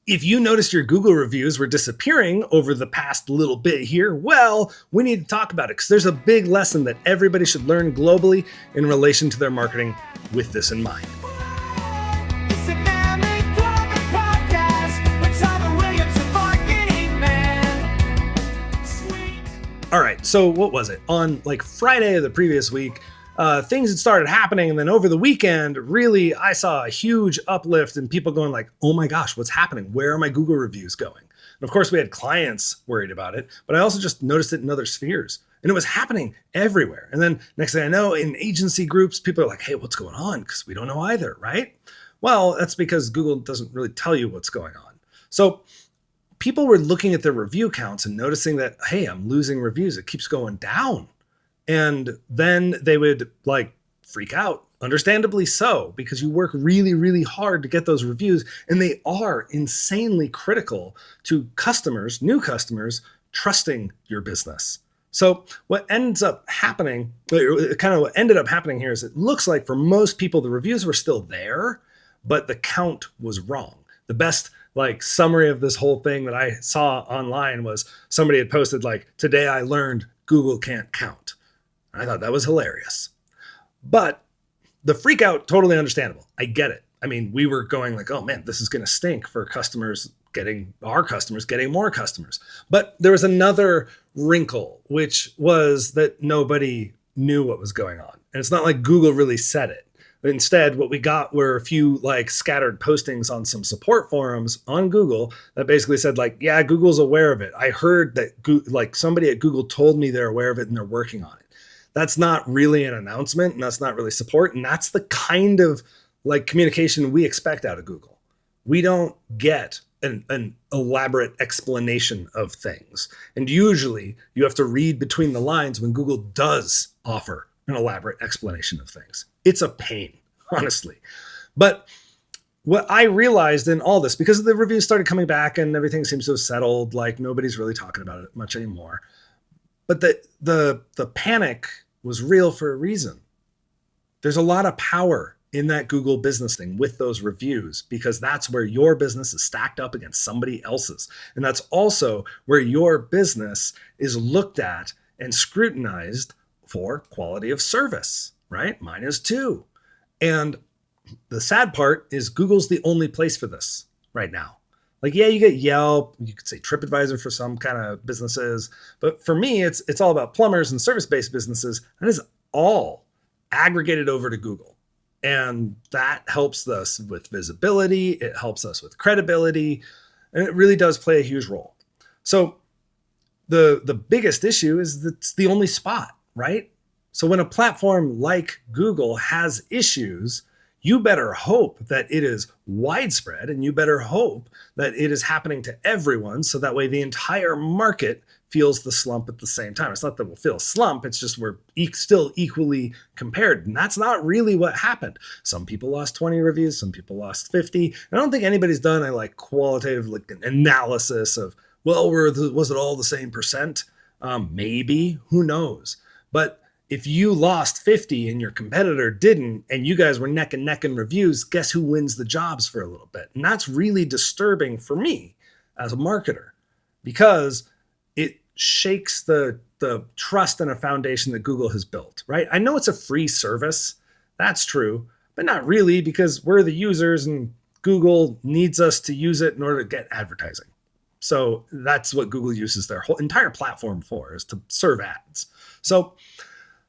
If you noticed your Google reviews were disappearing over the past little bit here, well, we need to talk about it because there's a big lesson that everybody should learn globally in relation to their marketing with this in mind. All right, so what was it? On like Friday of the previous week, things had started happening, and then over the weekend, really, I saw a huge uplift in people going like, oh my gosh, what's happening? Where are my Google reviews going? And of course, we had clients worried about it, but I also just noticed it in other spheres. And it was happening everywhere. And then next thing I know, in agency groups, people are like, hey, what's going on? Because we don't know either, right? Well, that's because Google doesn't really tell you what's going on. So people were looking at their review counts and noticing that, hey, I'm losing reviews. It keeps going down. And then they would like freak out, understandably so, because you work really, really hard to get those reviews. And they are insanely critical to customers, new customers, trusting your business. So what ends up happening, kind of what ended up happening here is it looks like for most people, the reviews were still there, but the count was wrong. The best like summary of this whole thing that I saw online was somebody had posted like, today I learned Google can't count. I thought that was hilarious. But the freak out, totally understandable. I get it. I mean, we were going like, oh man, this is going to stink for our customers getting more customers. But there was another wrinkle, which was that nobody knew what was going on. And it's not like Google really said it. Instead, what we got were a few like scattered postings on some support forums on Google that basically said like, yeah, Google's aware of it. I heard that like somebody at Google told me they're aware of it and they're working on it. That's not really an announcement and that's not really support. And that's the kind of like communication we expect out of Google. We don't get an elaborate explanation of things. And usually you have to read between the lines when Google does offer an elaborate explanation of things. It's a pain, honestly. But what I realized in all this, because the reviews started coming back and everything seems to have settled, like nobody's really talking about it much anymore. But the panic was real for a reason. There's a lot of power in that Google business thing with those reviews, because that's where your business is stacked up against somebody else's. And that's also where your business is looked at and scrutinized for quality of service, right? Mine is too. And the sad part is Google's the only place for this right now. Like, yeah, you get Yelp, you could say TripAdvisor for some kind of businesses. But for me, it's all about plumbers and service-based businesses. That is all aggregated over to Google. And that helps us with visibility. It helps us with credibility. And it really does play a huge role. So the biggest issue is that it's the only spot, right? So when a platform like Google has issues, you better hope that it is widespread and you better hope that it is happening to everyone. So that way the entire market feels the slump at the same time. It's not that we'll feel a slump. It's just we're still equally compared. And that's not really what happened. Some people lost 20 reviews. Some people lost 50. I don't think anybody's done a like qualitative like analysis of, well, was it all the same percent? Maybe, who knows? But if you lost 50 and your competitor didn't, and you guys were neck and neck in reviews, guess who wins the jobs for a little bit? And that's really disturbing for me as a marketer, because it shakes the trust and a foundation that Google has built, right? I know it's a free service. That's true, but not really, because we're the users and Google needs us to use it in order to get advertising. So that's what Google uses their whole entire platform for, is to serve ads. So,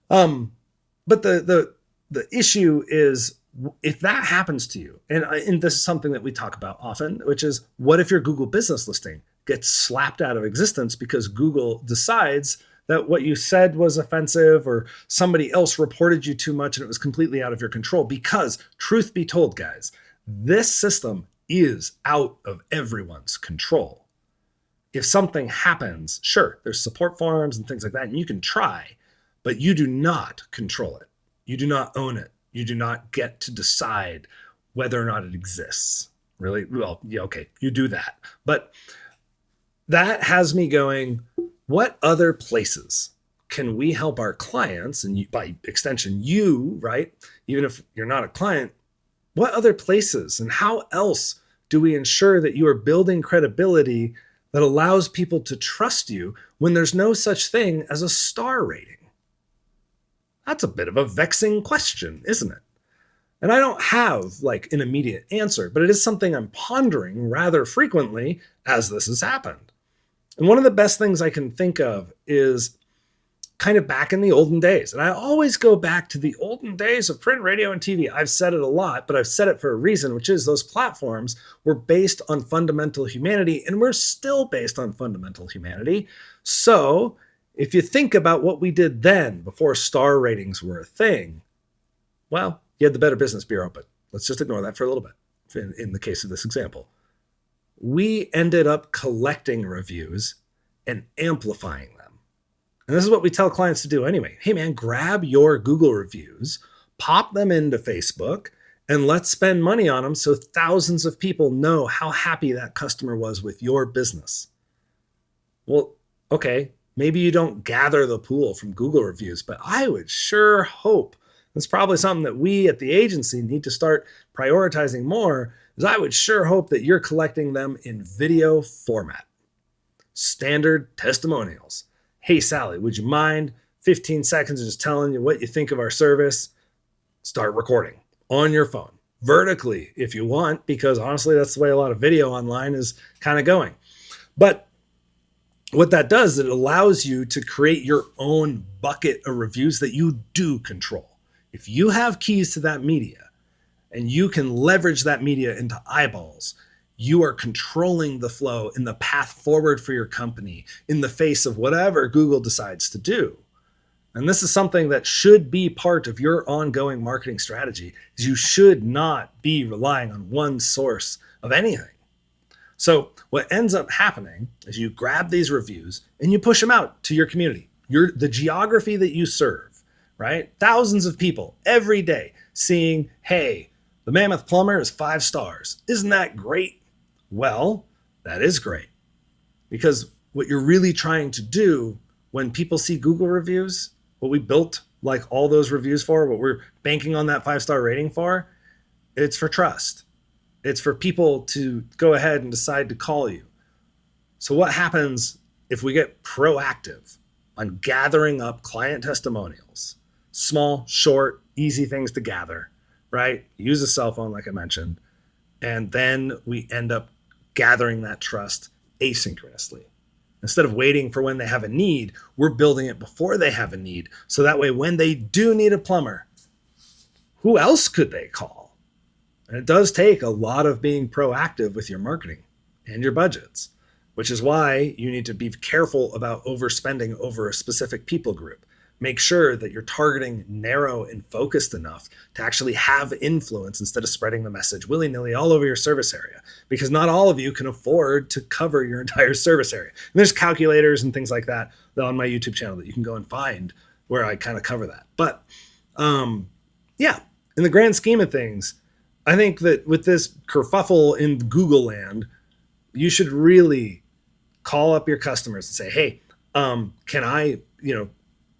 but the issue is if that happens to you, and this is something that we talk about often, which is what if your Google business listing gets slapped out of existence because Google decides that what you said was offensive or somebody else reported you too much and it was completely out of your control? Because truth be told, guys, this system is out of everyone's control. If something happens, sure, there's support forums and things like that, and you can try, but you do not control it. You do not own it. You do not get to decide whether or not it exists. Really? Well, yeah, okay, you do that. But that has me going, what other places can we help our clients, and you, by extension, you, right? Even if you're not a client, what other places and how else do we ensure that you are building credibility that allows people to trust you when there's no such thing as a star rating? That's a bit of a vexing question, isn't it? And I don't have like an immediate answer, but it is something I'm pondering rather frequently as this has happened. And one of the best things I can think of is kind of back in the olden days. And I always go back to the olden days of print, radio, and TV. I've said it a lot, but I've said it for a reason, which is those platforms were based on fundamental humanity, and we're still based on fundamental humanity. So if you think about what we did then before star ratings were a thing, well, you had the Better Business Bureau, but let's just ignore that for a little bit in the case of this example. We ended up collecting reviews and amplifying them. And this is what we tell clients to do anyway. Hey man, grab your Google reviews, pop them into Facebook, and let's spend money on them so thousands of people know how happy that customer was with your business. Well, okay, maybe you don't gather the pool from Google reviews, but I would sure hope, it's probably something that we at the agency need to start prioritizing more, is I would sure hope that you're collecting them in video format. Standard testimonials. Hey, Sally, would you mind 15 seconds of just telling you what you think of our service? Start recording on your phone, vertically if you want, because honestly, that's the way a lot of video online is kind of going. But what that does, it allows you to create your own bucket of reviews that you do control. If you have keys to that media and you can leverage that media into eyeballs, you are controlling the flow in the path forward for your company in the face of whatever Google decides to do. And this is something that should be part of your ongoing marketing strategy, is you should not be relying on one source of anything. So what ends up happening is you grab these reviews and you push them out to your community, the geography that you serve, right? Thousands of people every day seeing, hey, the Mammoth Plumber is 5 stars. Isn't that great? Well, that is great, because what you're really trying to do when people see Google reviews, what we built like all those reviews for, what we're banking on that 5-star rating for, it's for trust. It's for people to go ahead and decide to call you. So what happens if we get proactive on gathering up client testimonials? Small, short, easy things to gather, right? Use a cell phone, like I mentioned. And then we end up gathering that trust asynchronously. Instead of waiting for when they have a need, we're building it before they have a need. So that way, when they do need a plumber, who else could they call? And it does take a lot of being proactive with your marketing and your budgets, which is why you need to be careful about overspending over a specific people group. Make sure that you're targeting narrow and focused enough to actually have influence instead of spreading the message willy-nilly all over your service area, because not all of you can afford to cover your entire service area. And there's calculators and things like that on my YouTube channel that you can go and find where I kind of cover that. But yeah, in the grand scheme of things, I think that with this kerfuffle in Google land, you should really call up your customers and say, hey, can I,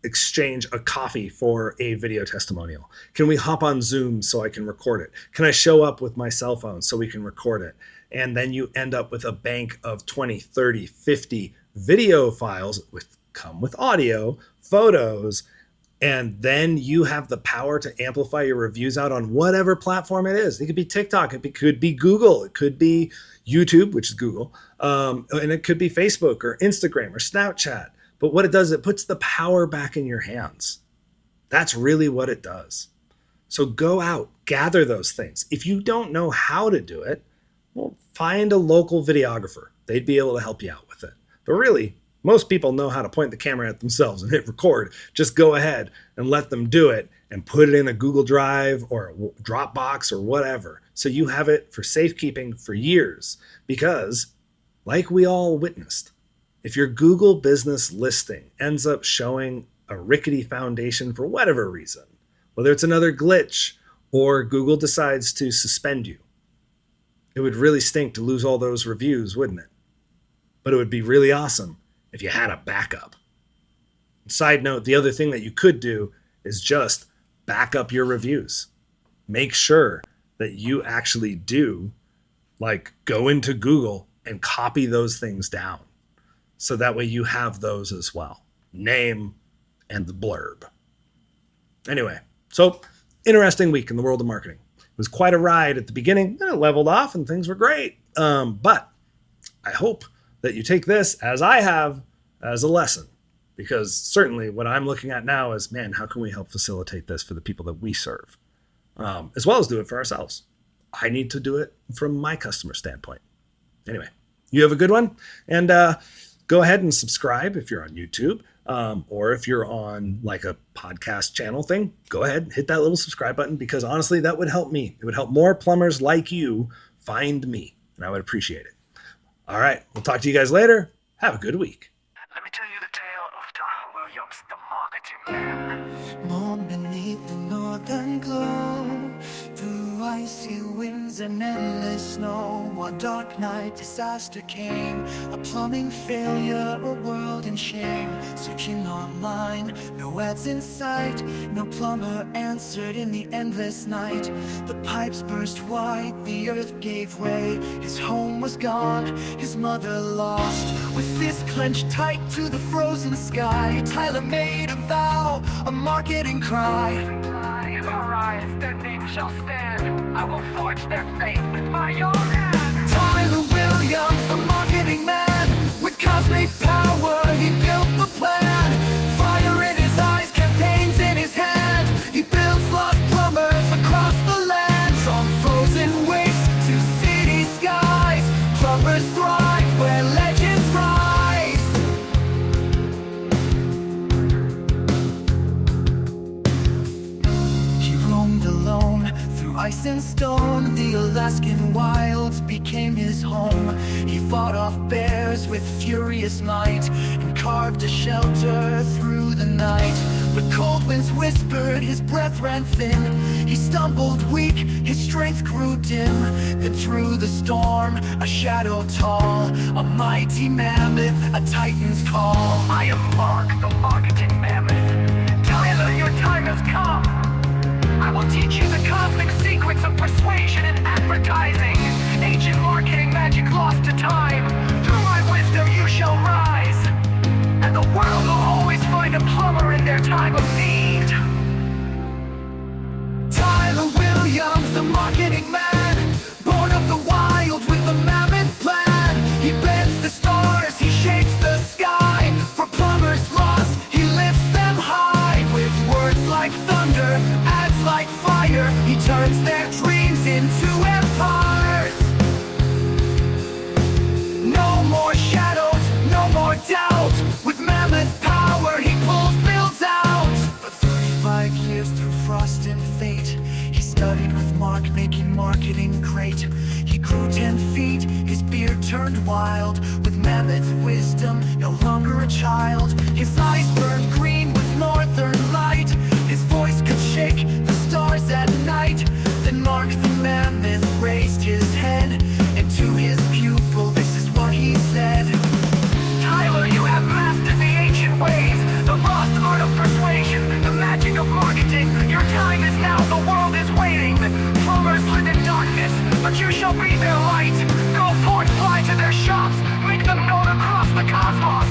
exchange a coffee for a video testimonial? Can we hop on Zoom so I can record it? Can I show up with my cell phone so we can record it? And then you end up with a bank of 20, 30, 50 video files come with audio, photos, and then you have the power to amplify your reviews out on whatever platform it is. It could be TikTok, it could be Google, it could be YouTube, which is Google, and it could be Facebook or Instagram or Snapchat. But what it does, it puts the power back in your hands. That's really what it does. So go out, gather those things. If you don't know how to do it, well, find a local videographer. They'd be able to help you out with it. But really, most people know how to point the camera at themselves and hit record. Just go ahead and let them do it and put it in a Google Drive or a Dropbox or whatever. So you have it for safekeeping for years. Because, like we all witnessed, if your Google business listing ends up showing a rickety foundation for whatever reason, whether it's another glitch or Google decides to suspend you, it would really stink to lose all those reviews, wouldn't it? But it would be really awesome if you had a backup. Side note, the other thing that you could do is just back up your reviews. Make sure that you actually do Like, go into Google and copy those things down. So that way you have those as well. Name and the blurb. Anyway, so interesting week in the world of marketing. It was quite a ride at the beginning. It leveled off and things were great. But I hope that you take this, as I have, as a lesson. Because certainly what I'm looking at now is, man, how can we help facilitate this for the people that we serve? As well as do it for ourselves. I need to do it from my customer standpoint. Anyway, you have a good one. And go ahead and subscribe if you're on YouTube. Or if you're on like a podcast channel thing, go ahead and hit that little subscribe button, because honestly, that would help me. It would help more plumbers like you find me, and I would appreciate it. All right, we'll talk to you guys later. Have a good week. Let me tell you the tale of Tom Williams, the marketing man. Born beneath the northern glow, through icy winds and endless snow, one dark night disaster came. A plumbing failure, a world in shame. Searching online, no ads in sight, no plumber answered in the endless night. The pipes burst wide, the earth gave way. His home was gone, his mother lost. With fist clenched tight to the frozen sky, Tyler made a vow, a marketing cry. If I rise, their name shall stand. I will forge their fate with my own hand. Tyler Williams, the marketing man, with cosmic power, he built the plan. Fire in his eyes, campaigns in his hand. He builds lost plumbers across the land. From frozen wastes to city skies, plumbers thrive where legends rise. He roamed alone through ice and stone. The Alaskan wilds became his home. He fought off bears with furious might and carved a shelter through the night. But cold winds whispered, his breath ran thin. He stumbled weak, his strength grew dim. Then through the storm, a shadow tall, a mighty mammoth, a titan's call. I am Mark, the marketing mammoth. Tyler, your time has come. I will teach you the cosmic secrets of persuasion and advertising. Ancient marketing magic lost to time. Through my wisdom you shall rise, and the world will always find a plumber in their time of need. Tyler Williams, the marketing man, born of the wild with a mammoth plan. He bends the stars, he shapes the sky. For plumbers lost, he lifts them high. With words like thunder, ads like fire, he turns their dreams into empires. No more shadows, no more doubt. With mammoth power, he pulls builds out. For 35 years through frost and fate, he studied with Mark, making marketing great. He grew 10 feet, his beard turned wild. With mammoth wisdom, no longer a child. His eyes burned green with northern light. His voice could shake the stars at night. Then Mark the mammoth raised his head, and to his pupil this is what he said. Tyler, you have mastered the ancient ways, the lost art of persuasion, the magic of marketing. Your time is now, the world is waiting. Plumbers live in darkness, but you shall be their light. Go forth, fly to their shops, make them known across the cosmos.